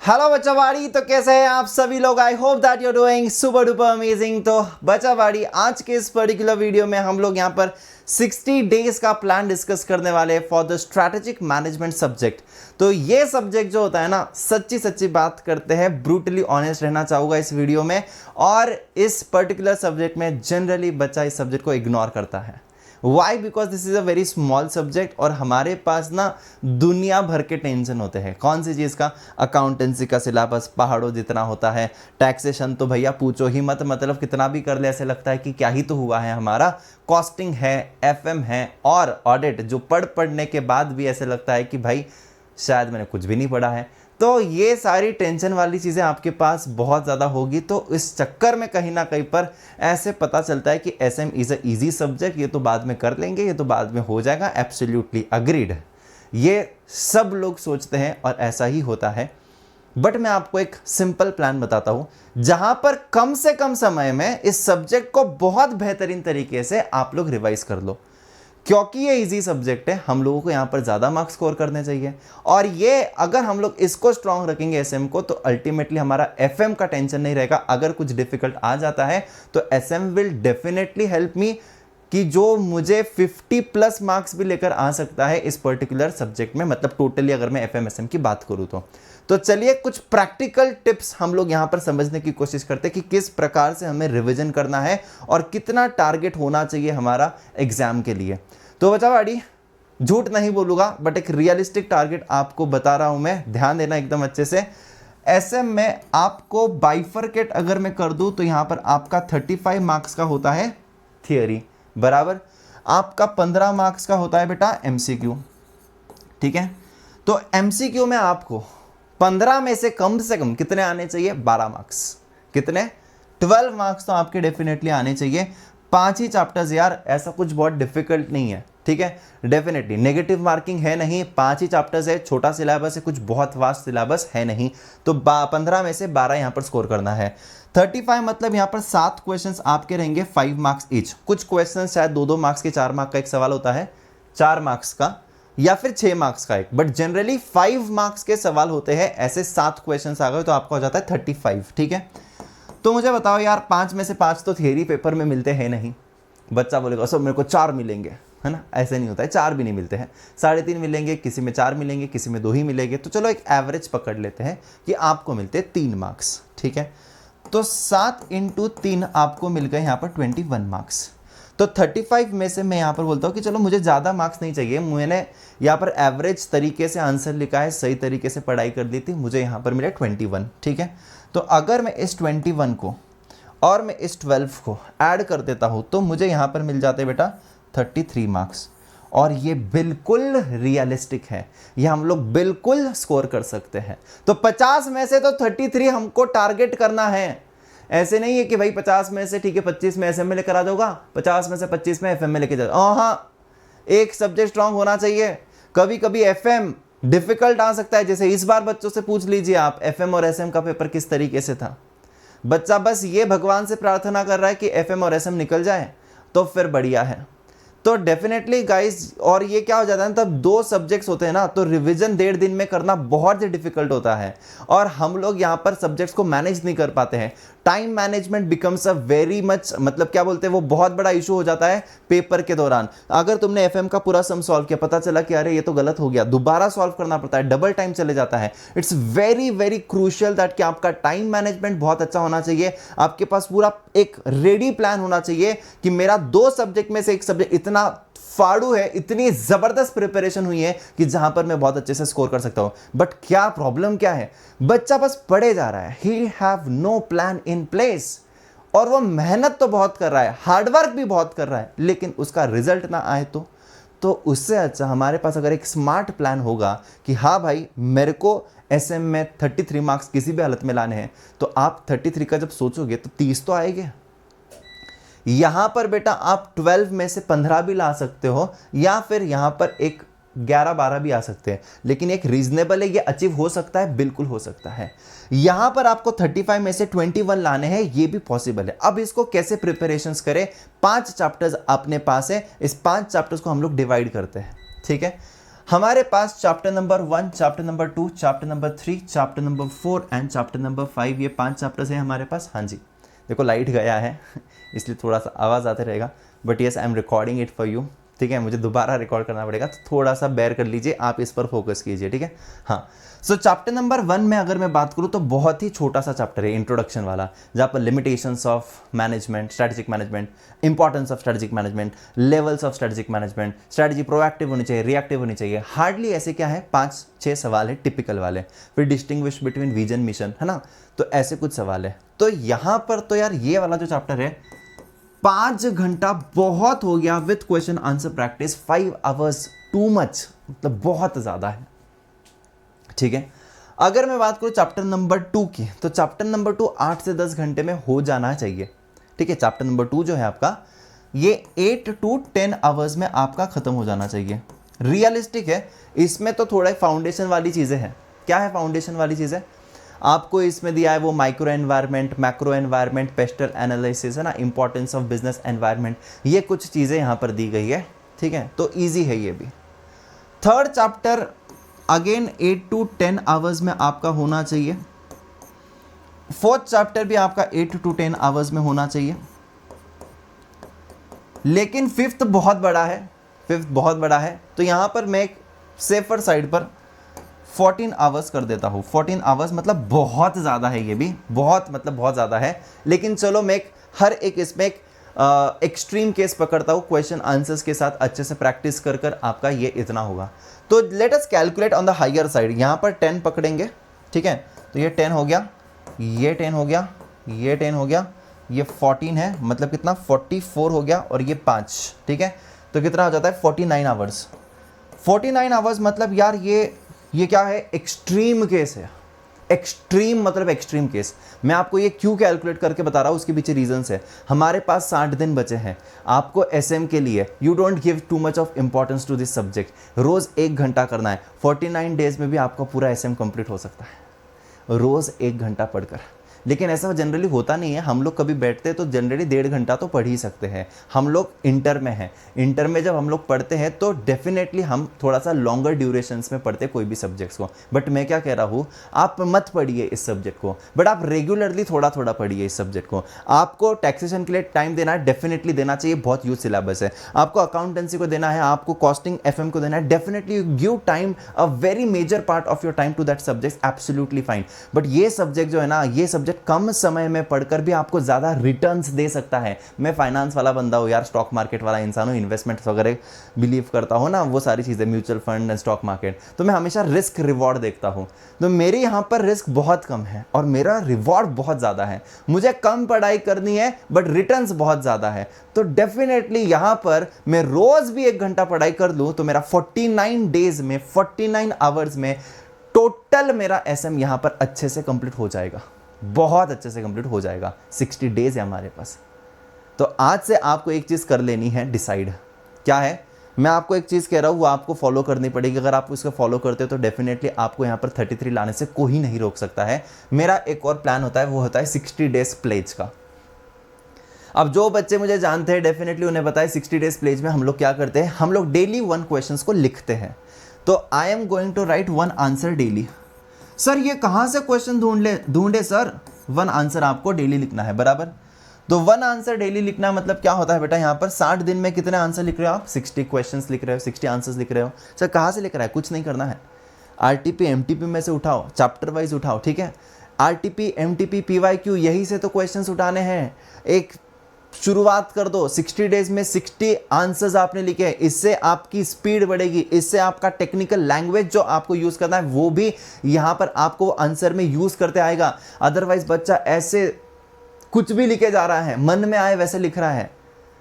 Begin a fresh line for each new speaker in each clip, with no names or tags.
Hello बच्चावाड़ी, तो कैसे हैं आप सभी लोग। I hope that you are doing super duper amazing. तो बच्चावाड़ी, आज के इस पर्टिकुलर वीडियो में हम लोग यहाँ पर 60 डेज का प्लान डिस्कस करने वाले हैं for the strategic management subject. तो ये सब्जेक्ट जो होता है ना, सच्ची सच्ची बात करते हैं, ब्रूटली ऑनेस्ट रहना चाहूँगा इस वीडियो में। और इस पर्टिकुलर सब्जेक्ट में जनरली बच्चा इस सब्जेक्ट को इग्नोर करता है। Why? Because this is a very small subject और हमारे पास ना दुनिया भर के टेंशन होते हैं। कौन सी चीज़ का? अकाउंटेंसी का सिलेबस पहाड़ों जितना होता है। टैक्सेशन तो भैया पूछो ही मत, मतलब कितना भी कर ले ऐसे लगता है कि क्या ही तो हुआ है हमारा। कॉस्टिंग है, एफएम है और ऑडिट, जो पढ़ने के बाद भी ऐसे लगता है कि भाई शायद मैंने कुछ भी नहीं पढ़ा है। तो ये सारी टेंशन वाली चीज़ें आपके पास बहुत ज़्यादा होगी। तो इस चक्कर में कहीं ना कहीं पर ऐसे पता चलता है कि SM is a easy subject, ये तो बाद में कर लेंगे, ये तो बाद में हो जाएगा। एब्सोल्युटली अग्रीड, ये सब लोग सोचते हैं और ऐसा ही होता है। बट मैं आपको एक सिंपल प्लान बताता हूँ जहाँ पर कम से कम समय में इस सब्जेक्ट को बहुत बेहतरीन तरीके से आप लोग रिवाइज कर लो। क्योंकि ये इजी सब्जेक्ट है, हम लोगों को यहाँ पर ज़्यादा मार्क्स स्कोर करने चाहिए। और ये अगर हम लोग इसको स्ट्रांग रखेंगे एसएम को, तो अल्टीमेटली हमारा एफएम का टेंशन नहीं रहेगा। अगर कुछ डिफिकल्ट आ जाता है तो SM will definitely help me कि जो मुझे 50 प्लस मार्क्स भी लेकर आ सकता है इस पर्टिकुलर सब्जेक्ट में, मतलब टोटली अगर मैं एफएम एसएम की बात करूँ तो चलिए कुछ प्रैक्टिकल टिप्स हम लोग यहाँ पर समझने की कोशिश करते हैं कि किस प्रकार से हमें रिवीजन करना है और कितना टारगेट होना चाहिए हमारा एग्जाम के लिए। तो बच्चावाड़ी, झूठ नहीं बोलूँगा बट एक रियलिस्टिक टारगेट आपको बता रहा हूँ मैं, ध्यान देना एकदम अच्छे से। एसएम में आपको बाइफरकेट अगर मैं कर दूँ तो यहाँ पर आपका 35 मार्क्स का होता है थियरी, बराबर आपका 15 मार्क्स का होता है बेटा एमसीक्यू। ठीक है, तो एमसीक्यू में आपको 15 में से कम कितने आने चाहिए? 12 मार्क्स। कितने? 12 मार्क्स तो आपके डेफिनेटली आने चाहिए। 5 ही चैप्टर्स यार, ऐसा कुछ बहुत डिफिकल्ट नहीं है। ठीक है, डेफिनेटली नेगेटिव मार्किंग है नहीं, 5 ही चैप्टर्स है, छोटा सिलेबस है, कुछ बहुत वास्ट सिलेबस है नहीं। तो 15 में से 12 यहाँ पर स्कोर करना है। 35 मतलब यहाँ पर 7 क्वेश्चंस आपके रहेंगे 5 मार्क्स ईच। कुछ क्वेश्चन शायद 2-2 मार्क्स के, 4 मार्क्स का एक सवाल होता है, 4 मार्क्स का या फिर 6 मार्क्स का एक, बट जनरली 5 मार्क्स के सवाल होते हैं। ऐसे 7 क्वेश्चंस आ गए तो आपका हो जाता है 35। ठीक है, तो मुझे बताओ यार, 5 में से 5 तो थियरी पेपर में मिलते हैं नहीं। बच्चा बोलेगा सर मेरे को 4 मिलेंगे, है ना? ऐसे नहीं होता है, 4 भी नहीं मिलते हैं, 3.5 मिलेंगे, किसी में 4 मिलेंगे, किसी में 2 ही मिलेंगे। तो चलो एक एवरेज पकड़ लेते हैं कि आपको मिलते हैं 3 मार्क्स। ठीक है, तो 7 × 3 आपको मिल गए यहाँ पर 21 मार्क्स। तो 35 में से मैं यहाँ पर बोलता हूँ कि चलो मुझे ज़्यादा मार्क्स नहीं चाहिए, मैंने यहाँ पर एवरेज तरीके से आंसर लिखा है, सही तरीके से पढ़ाई कर दी थी, मुझे यहाँ पर मिले 21। ठीक है, तो अगर मैं इस 21 को और मैं इस 12 को ऐड कर देता हूँ तो मुझे यहाँ पर मिल जाते बेटा 33 मार्क्स। और ये बिल्कुल रियलिस्टिक है, ये हम लोग बिल्कुल स्कोर कर सकते हैं। तो 50 में से तो 33 हमको टारगेट करना है। ऐसे नहीं है कि भाई 50 में से ठीक है 25 में एसएम में लेकर आ जाऊंगा, 50 में से 25 में एफएम में लेके जाऊंगा। हाँ, एक सब्जेक्ट स्ट्रांग होना चाहिए। कभी कभी एफएम डिफिकल्ट आ सकता है, जैसे इस बार बच्चों से पूछ लीजिए आप एफएम और एसएम का पेपर किस तरीके से था। बच्चा बस ये भगवान से प्रार्थना कर रहा है कि एफएम और एसएम निकल जाए तो फिर बढ़िया है। तो डेफिनेटली गाइस, और ये क्या हो जाता है, तब 2 सब्जेक्ट्स होते हैं ना, तो रिवीजन 1.5 दिन में करना बहुत ही डिफिकल्ट होता है और हम लोग यहाँ पर सब्जेक्ट्स को मैनेज नहीं कर पाते हैं। Time management becomes a very much, मतलब क्या बोलते हैं, वो बहुत बड़ा इशू हो जाता है पेपर के दौरान। अगर तुमने एफएम का पूरा सम सॉल्व किया, पता चला कि अरे ये तो गलत हो गया, दोबारा सॉल्व करना पड़ता है, डबल टाइम चले जाता है। It's very very crucial that कि आपका टाइम मैनेजमेंट बहुत अच्छा होना चाहिए। आपके पास पूरा एक रेडी प्लान होना चाहिए कि मेरा 2 सब्जेक्ट में से एक सब्जेक्ट इतना फाड़ू है, इतनी जबरदस्त प्रिपरेशन हुई है कि जहां पर मैं बहुत अच्छे से स्कोर कर सकता हूं। बट क्या प्रॉब्लम क्या है, बच्चा बस पढ़े जा रहा है, he have no plan in place, और वो मेहनत तो बहुत कर रहा है, हार्डवर्क भी बहुत कर रहा है, लेकिन उसका रिजल्ट ना आए तो उससे अच्छा हमारे पास अगर एक स्मार्ट प्लान होगा कि हाँ भाई मेरे को एसएम में 33 मार्क्स किसी भी हालत में लाने हैं, तो आप 33 का जब सोचोगे तो 30 तो आएंगे। यहां पर बेटा आप 12 में से 15 भी ला सकते हो, या फिर यहां पर एक 11-12 भी आ सकते हैं, लेकिन एक रीजनेबल है, ये अचीव हो सकता है, बिल्कुल हो सकता है। यहां पर आपको 35 में से 21 लाने हैं, ये भी पॉसिबल है। अब इसको कैसे प्रिपरेशंस करें? 5 चैप्टर्स अपने पास है, इस 5 चैप्टर्स को हम लोग डिवाइड करते हैं। ठीक है, हमारे पास chapter number 1, chapter number 2, chapter number 3, chapter number 4 and chapter number 5, ये 5 चैप्टर्स हैं हमारे पास। हाँ जी, देखो लाइट गया है इसलिए थोड़ा सा आवाज़ आते रहेगा, but yes I am recording it for you. ठीक है, मुझे दोबारा रिकॉर्ड करना पड़ेगा, तो थोड़ा सा बेयर कर लीजिए, आप इस पर फोकस कीजिए। ठीक है, हाँ। सो चैप्टर नंबर 1 में अगर मैं बात करूँ तो बहुत ही छोटा सा चैप्टर है, इंट्रोडक्शन वाला, जहाँ पर limitations of management, strategic management, importance of strategic management, levels of strategic management, strategy proactive होनी चाहिए, रिएक्टिव होनी चाहिए, हार्डली ऐसे क्या है 5-6 सवाल है टिपिकल वाले। फिर डिस्टिंग्विश बिटवीन विजन मिशन, है ना, तो ऐसे कुछ सवाल है। तो यहाँ पर तो यार ये वाला जो चैप्टर है 5 घंटा बहुत हो गया with question answer practice, 5 hours too much, मतलब बहुत ज़्यादा है। ठीक है, अगर मैं बात करूं चैप्टर नंबर 2 की, तो चैप्टर नंबर 2 8 से 10 घंटे में हो जाना चाहिए। ठीक है, चैप्टर नंबर 2 जो है आपका, ये 8 to 10 आवर्स में आपका खत्म हो जाना चाहिए। रियलिस्टिक है, इसमें तो थोड़ा फाउंडेशन वाली चीज़ें हैं। क्या है फाउंडेशन वाली चीज़ें? आपको इसमें दिया है वो micro environment, macro environment, pastel analysis, है ना, इंपॉर्टेंस ऑफ बिजनेस एनवायरनमेंट, ये कुछ चीज़ें यहाँ पर दी गई है। ठीक है, तो ईजी है ये भी। Third chapter again 8 to 10 hours में आपका होना चाहिए। फोर्थ चैप्टर भी आपका 8 to 10 आवर्स में होना चाहिए। लेकिन फिफ्थ बहुत बड़ा है, फिफ्थ बहुत बड़ा है, तो यहाँ पर मैं एक सेफर साइड पर 14 आवर्स कर देता हूँ। 14 आवर्स मतलब बहुत ज़्यादा है, ये भी बहुत मतलब बहुत ज़्यादा है। लेकिन चलो मैं हर एक इसमें एक एक्सट्रीम केस पकड़ता हूँ, क्वेश्चन आंसर्स के साथ अच्छे से प्रैक्टिस कर कर आपका ये इतना होगा। तो let us calculate on the higher side. यहाँ पर 10 पकड़ेंगे। ठीक है, तो ये 10 हो गया, ये 10 हो गया, ये 10 हो गया, ये 14 है, मतलब कितना 44 हो गया, और ये 5। ठीक है, तो कितना हो जाता है 49 आवर्स। 49 आवर्स मतलब यार ये क्या है, एक्सट्रीम केस है। एक्सट्रीम मतलब एक्सट्रीम केस। मैं आपको ये क्यों कैलकुलेट करके बता रहा हूँ, उसके पीछे रीजंस है। हमारे पास 60 दिन बचे हैं आपको एसएम के लिए। You don't give too much of importance to this subject. रोज 1 घंटा करना है। 49 डेज में भी आपका पूरा एसएम कंप्लीट हो सकता है, रोज 1 घंटा पढ़कर। लेकिन ऐसा जनरली होता नहीं है। हम लोग कभी बैठते हैं तो जनरली 1.5 घंटा तो पढ़ ही सकते हैं। हम लोग इंटर में हैं, इंटर में जब हम लोग पढ़ते हैं तो डेफिनेटली हम थोड़ा सा लॉन्गर ड्यूरेशंस में पढ़ते हैं कोई भी सब्जेक्ट्स को। बट मैं क्या कह रहा हूँ, आप मत पढ़िए इस सब्जेक्ट को, बट आप रेगुलरली थोड़ा थोड़ा पढ़िए इस सब्जेक्ट को। आपको टैक्सेशन के लिए टाइम देना है, डेफिनेटली देना चाहिए, बहुत यूज सिलेबस है। आपको अकाउंटेंसी को देना है, आपको कॉस्टिंग एफएम को देना है, definitely you give time, a very major part of your time to that subject, absolutely fine. But ये सब्जेक्ट जो है ना, ये सब्जेक्ट कम समय में पढ़कर भी आपको ज्यादा रिटर्न्स दे सकता है। मैं फाइनेंस वाला बंदा हूँ यार, स्टॉक मार्केट वाला इंसान हूँ, इन्वेस्टमेंट्स वगैरह बिलीव करता हूँ ना, वो सारी चीजें, mutual fund and stock market, तो मैं हमेशा रिस्क रिवॉर्ड देखता हूँ। तो मेरे यहाँ पर रिस्क बहुत कम है और मेरा रिवॉर्ड बहुत ज्यादा है। मुझे कम पढ़ाई करनी है बट रिटर्न्स बहुत ज्यादा है। तो डेफिनेटली यहाँ पर मैं रोज भी 1 घंटा पढ़ाई कर लूँ तो मेरा 49 डेज में, 49 आवर्स में टोटल मेरा एसएम यहाँ पर अच्छे से कंप्लीट हो जाएगा, बहुत अच्छे से कंप्लीट हो जाएगा। 60 डेज है हमारे पास। तो आज से आपको एक चीज़ कर लेनी है डिसाइड। क्या है? मैं आपको एक चीज़ कह रहा हूँ, वो आपको फॉलो करनी पड़ेगी। अगर आप उसको फॉलो करते हो तो डेफिनेटली आपको यहाँ पर 33 लाने से कोई नहीं रोक सकता है। मेरा एक और प्लान होता है, वो होता है 60 डेज प्लेज का। अब जो बच्चे मुझे जानते हैं डेफिनेटली उन्हें पता है 60 डेज प्लेज में हम लोग क्या करते हैं, हम लोग डेली 1 क्वेश्चन को लिखते हैं। तो I am going to write 1 answer daily. Sir ये कहाँ से क्वेश्चन ढूंढे सर? 1 आंसर आपको डेली लिखना है, बराबर। तो 1 आंसर डेली लिखना मतलब क्या होता है बेटा, यहाँ पर 60 दिन में कितने आंसर लिख रहे हो आप? 60 क्वेश्चंस लिख रहे हो, 60 आंसर्स लिख रहे हो। सर कहाँ से लिख रहा है? कुछ नहीं करना है, आरटीपी एमटीपी में से उठाओ, चैप्टर वाइज उठाओ। ठीक है, आरटीपी एमटीपी पीवाईक्यू, यही से तो क्वेश्चंस उठाने हैं। एक शुरुआत कर दो, 60 डेज में 60 आंसर्स आपने लिखे हैं। इससे आपकी स्पीड बढ़ेगी, इससे आपका टेक्निकल लैंग्वेज जो आपको यूज करना है वो भी यहां पर आपको आंसर में यूज करते आएगा। अदरवाइज बच्चा ऐसे कुछ भी लिखे जा रहा है, मन में आए वैसे लिख रहा है।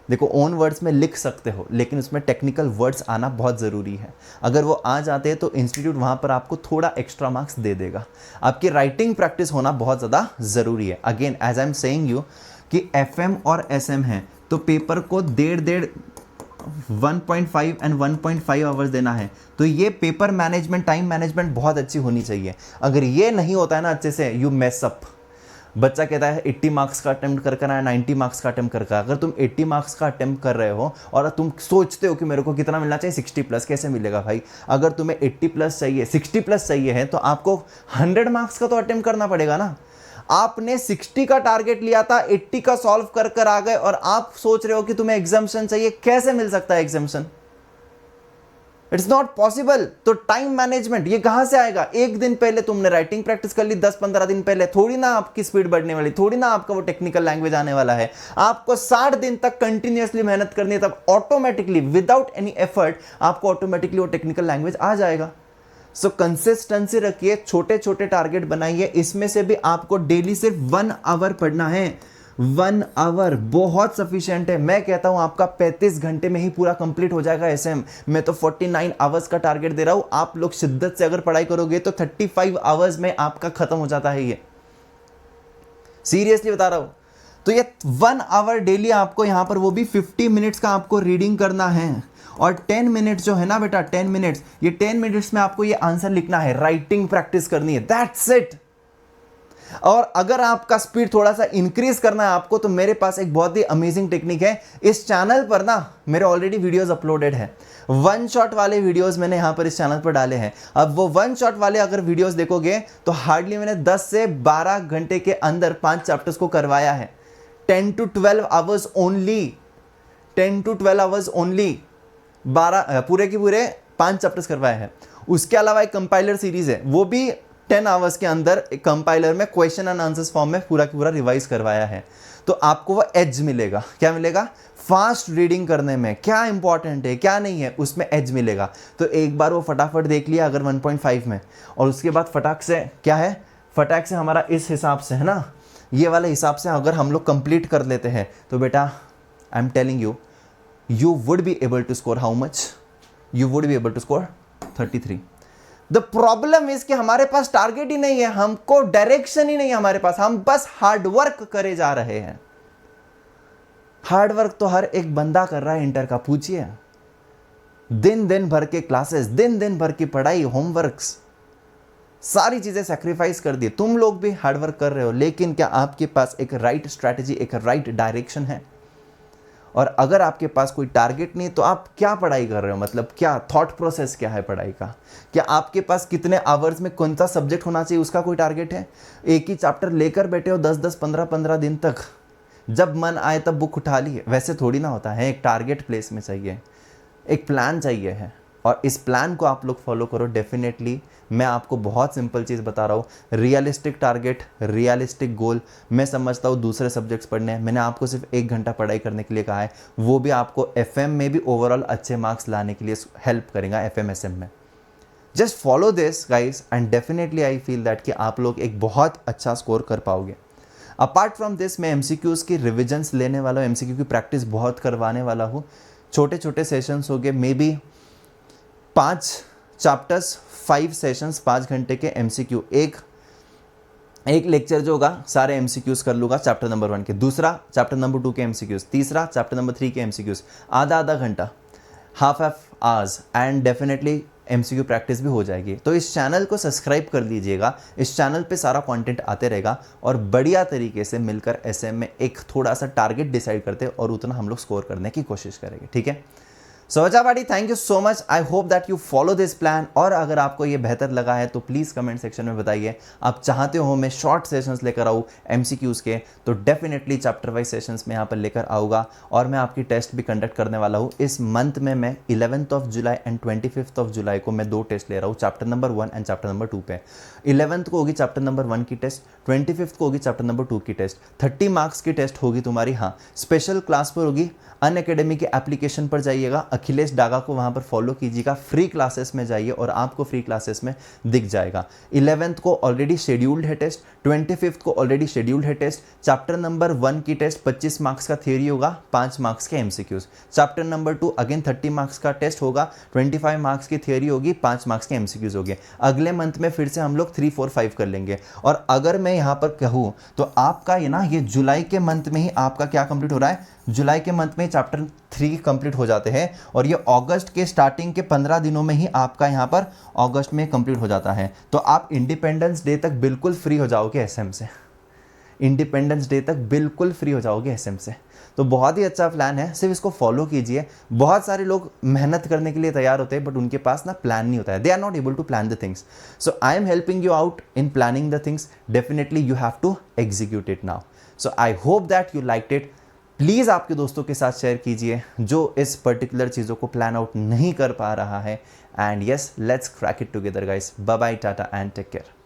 देखो, ओन वर्ड्स में लिख सकते हो लेकिन उसमें टेक्निकल वर्ड्स आना बहुत ज़रूरी है। अगर वो आ जाते हैं तो इंस्टीट्यूट वहाँ पर आपको थोड़ा एक्स्ट्रा मार्क्स दे देगा। आपकी राइटिंग प्रैक्टिस होना बहुत ज़्यादा ज़रूरी है। Again as I am saying you कि एफएम और एसएम है तो पेपर को 1.5 एंड 1.5 आवर्स देना है। तो ये पेपर मैनेजमेंट, टाइम मैनेजमेंट बहुत अच्छी होनी चाहिए। अगर ये नहीं होता है ना अच्छे से, यू मेस अप। बच्चा कहता है 80 मार्क्स का अटेम्प्ट कर कर आया, 90 मार्क्स का अटेम्प्ट कर कर। अगर तुम 80 मार्क्स का अटेम्प्ट कर रहे हो और तुम सोचते हो कि मेरे को कितना मिलना चाहिए, 60 प्लस, कैसे मिलेगा भाई? अगर तुम्हें 80 प्लस चाहिए, 60 प्लस चाहिए है, तो आपको 100 मार्क्स का तो अटेम्प्ट करना पड़ेगा ना। आपने 60 का टारगेट लिया था, 80 का सॉल्व कर कर आ गए और आप सोच रहे हो कि तुम्हें एग्जाम्शन चाहिए। कैसे मिल सकता है एग्जाम्शन? It's not possible. तो टाइम मैनेजमेंट ये कहां से आएगा? एक दिन पहले तुमने राइटिंग प्रैक्टिस कर ली, 10-15 दिन पहले थोड़ी ना आपकी स्पीड बढ़ने वाली, थोड़ी ना आपका वो टेक्निकल लैंग्वेज आने वाला है। आपको 60 दिन तक कंटिन्यूअसली मेहनत करनी है, तब ऑटोमेटिकली विदाउट एनी एफर्ट आपको ऑटोमेटिकली वो टेक्निकल लैंग्वेज आ जाएगा। सो कंसिस्टेंसी रखिए, छोटे छोटे टारगेट बनाइए। इसमें से भी आपको डेली सिर्फ 1 आवर पढ़ना है। 1 आवर बहुत सफिशिएंट है। मैं कहता हूं आपका 35 घंटे में ही पूरा कंप्लीट हो जाएगा एसएम। मैं तो 49 आवर्स का टारगेट दे रहा हूं। आप लोग शिद्दत से अगर पढ़ाई करोगे तो 35 आवर्स में आपका खत्म हो जाता है। ये सीरियसली बता रहा हूं। तो ये 1 आवर डेली आपको यहां पर, वो भी 50 मिनट्स का आपको रीडिंग करना है। और 10 मिनट्स जो है ना बेटा, 10 मिनट्स, ये 10 मिनट्स में आपको ये आंसर लिखना है, राइटिंग प्रैक्टिस करनी है। That's it. और अगर आपका स्पीड थोड़ा सा इंक्रीज करना है आपको, तो मेरे पास एक बहुत ही अमेजिंग टेक्निक है। इस चैनल पर ना मेरे ऑलरेडी वीडियोस अपलोडेड है। 1 शॉट वाले वीडियोस मैंने यहां पर इस चैनल पर डाले हैं। अब वो 1 शॉट वाले अगर वीडियोस देखोगे तो हार्डली मैंने 10 से 12 घंटे के अंदर 5 चैप्टर्स को करवाया है। 10 to 12 hours only, 10 to 12 hours only, 12 पूरे के पूरे 5 चैप्टर्स करवाए हैं। उसके अलावा एक कंपाइलर सीरीज है, वो भी 10 आवर्स के अंदर एक कंपाइलर में क्वेश्चन एंड आंसर्स फॉर्म में पूरा की पूरा रिवाइज करवाया है। तो आपको वो एज मिलेगा। क्या मिलेगा? फास्ट रीडिंग करने में क्या इंपॉर्टेंट है क्या नहीं है, उसमें एज मिलेगा। तो एक बार वो फटाफट देख लिया अगर 1.5 में, और उसके बाद फटाक से क्या है, फटाक से हमारा इस हिसाब से है ना, ये वाले हिसाब से अगर हम लोग कंप्लीट कर लेते हैं तो बेटा I am telling you, you would be able to score how much? You would be able to score 33. The problem is कि हमारे पास टारगेट ही नहीं है, हमको डायरेक्शन ही नहीं है हमारे पास, हम बस हार्ड वर्क करे जा रहे हैं। हार्ड वर्क तो हर एक बंदा कर रहा है इंटर का, पूछिए। दिन दिन भर के क्लासेस, दिन दिन भर की पढ़ाई, होमवर्क्स, सारी चीजें सैक्रिफाइस कर दी। तुम लोग भी हार्ड वर्क कर रहे हो, लेकिन क्या आपके पास एक राइट स्ट्रैटेजी, एक राइट डायरेक्शन है? और अगर आपके पास कोई टारगेट नहीं, तो आप क्या पढ़ाई कर रहे हो? मतलब क्या थॉट प्रोसेस क्या है पढ़ाई का? क्या आपके पास कितने आवर्स में कौन सा सब्जेक्ट होना चाहिए, उसका कोई टारगेट है? एक ही चैप्टर लेकर बैठे हो 10-10, 15-15 दिन तक, जब मन आए तब बुक उठा ली? वैसे थोड़ी ना होता है। एक टारगेट प्लेस में चाहिए, एक प्लान चाहिए है, और इस प्लान को आप लोग फॉलो करो। डेफिनेटली मैं आपको बहुत सिंपल चीज़ बता रहा हूँ, रियलिस्टिक टारगेट, रियलिस्टिक गोल। मैं समझता हूँ दूसरे सब्जेक्ट्स पढ़ने हैं, मैंने आपको सिर्फ 1 घंटा पढ़ाई करने के लिए कहा है, वो भी आपको एफएम में भी ओवरऑल अच्छे मार्क्स लाने के लिए हेल्प करेगा, एफएम एसएम में। Just follow this guys and definitely I feel that कि आप लोग एक बहुत अच्छा स्कोर कर पाओगे। अपार्ट फ्रॉम दिस मैं एमसीक्यूज़ की रिविजन्स लेने वाला हूँ, एमसीक्यू की प्रैक्टिस बहुत करवाने वाला हूँ। छोटे छोटे सेशंस हो गए, मे बी 5 चैप्टर्स, 5 सेशंस, 5 घंटे के एमसीक्यू। एक लेक्चर जो होगा सारे एमसीक्यूज कर लूँगा चैप्टर नंबर 1 के, दूसरा चैप्टर नंबर 2 के एमसीक्यूज, तीसरा चैप्टर नंबर 3 के एमसीक्यूज, आधा घंटा, half hours, and definitely MCQ practice भी हो जाएगी। तो इस चैनल को सब्सक्राइब कर लीजिएगा, इस चैनल पे सारा कंटेंट आते रहेगा, और बढ़िया तरीके से मिलकर एसएम में एक थोड़ा सा टारगेट डिसाइड करते और उतना हम लोग स्कोर करने की कोशिश करेंगे। ठीक है? सो बच्चाबाड़ी, thank you so much. I hope that you follow this plan. और अगर आपको ये बेहतर लगा है तो प्लीज़ कमेंट सेक्शन में बताइए। आप चाहते हो मैं शॉर्ट सेशंस लेकर आऊँ एमसीक्यूज़ के, तो डेफिनेटली चैप्टर वाइज सेशंस में यहाँ पर लेकर आऊँगा। और मैं आपकी टेस्ट भी कंडक्ट करने वाला हूँ इस मंथ में। मैं 11 जुलाई एंड 25 जुलाई को मैं 2 टेस्ट ले रहा हूँ, chapter number 1 and chapter number 2 पे। 11 को होगी चैप्टर नंबर 1 की टेस्ट, 25 को होगी चैप्टर नंबर 2 की टेस्ट। 30 मार्क्स की टेस्ट होगी तुम्हारी। हाँ, स्पेशल क्लास पर होगी। अनअकैडमी के एप्लीकेशन पर जाइएगा, अखिलेश डागा को वहाँ पर फॉलो कीजिएगा, फ्री क्लासेस में जाइए और आपको फ्री क्लासेस में दिख जाएगा। 11 को ऑलरेडी शेड्यूल्ड है टेस्ट, 25 को ऑलरेडी शेड्यूल्ड है टेस्ट। चैप्टर नंबर 1 की टेस्ट 25 मार्क्स का थियरी होगा, 5 मार्क्स के MCQs. Chapter number 2 again 30 marks का टेस्ट होगा, 25 मार्क्स की थियरी होगी, 5 मार्क्स के एमसीक्यूज होंगे। अगले मंथ में फिर से हम लोग 3, 4, 5 कर लेंगे। और अगर मैं यहाँ पर कहूँ तो आपका ये जुलाई के मंथ में ही आपका क्या कंप्लीट हो रहा है, जुलाई के मंथ में चैप्टर 3 कंप्लीट हो जाते हैं, और ये अगस्त के स्टार्टिंग के 15 दिनों में ही आपका यहाँ पर अगस्त में कंप्लीट हो जाता है। तो आप इंडिपेंडेंस डे तक बिल्कुल फ्री हो जाओगे एसएम से। इंडिपेंडेंस डे तक बिल्कुल फ्री हो जाओगे SM से। तो बहुत ही अच्छा प्लान है, सिर्फ इसको फॉलो कीजिए। बहुत सारे लोग मेहनत करने के लिए तैयार होते हैं बट उनके पास ना प्लान नहीं होता है, they are not able to plan the things. So I am helping you out in planning the things, definitely you have to execute it now. So I hope that you liked it. Please आपके दोस्तों के साथ share कीजिए जो इस particular चीज़ों को plan out नहीं कर पा रहा है। And yes, let's crack it together guys. Bye bye, tata and take care.